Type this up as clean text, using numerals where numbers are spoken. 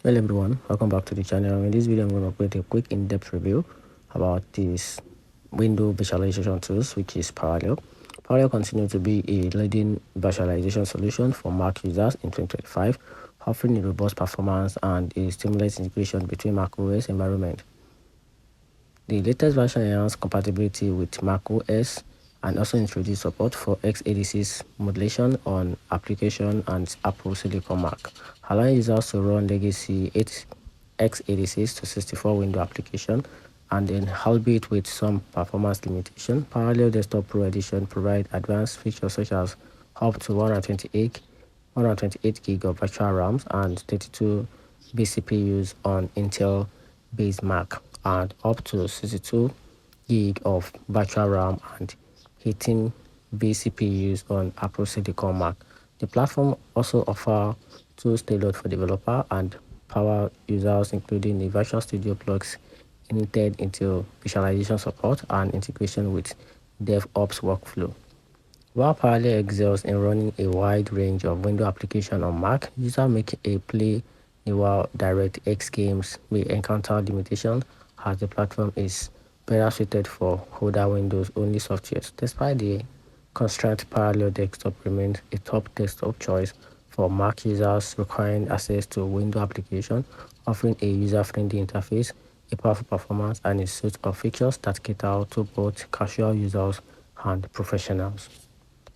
Hello everyone, welcome back to the channel. In this video, I'm going to create a quick in-depth review about this window visualization tools, which is Parallel. Parallel continues to be a leading visualization solution for Mac users in 2025, offering a robust performance and a seamless integration between Mac OS environment. The latest version enhances compatibility with Mac OS and also introduced support for x86 modulation on application and Apple Silicon Mac, allowing users to run legacy x86 to 64 window application, and then albeit with some performance limitation. Parallel Desktop Pro Edition provide advanced features such as up to 128 gig of virtual RAMs and 32 vCPUs on Intel-based Mac, and up to 62 gig of virtual RAM and 18 vCPUs on Apple Silicon Mac. The platform also offers tools tailored for developer and power users, including the Visual Studio plugs intended into visualization support and integration with DevOps workflow. While Parallel excels in running a wide range of window applications on Mac, users make a play while DirectX games may encounter limitations as the platform is better suited for older Windows-only software. Despite the constraint, Parallel Desktop remains a top desktop choice for Mac users requiring access to window applications, offering a user-friendly interface, a powerful performance, and a suite of features that cater to both casual users and professionals.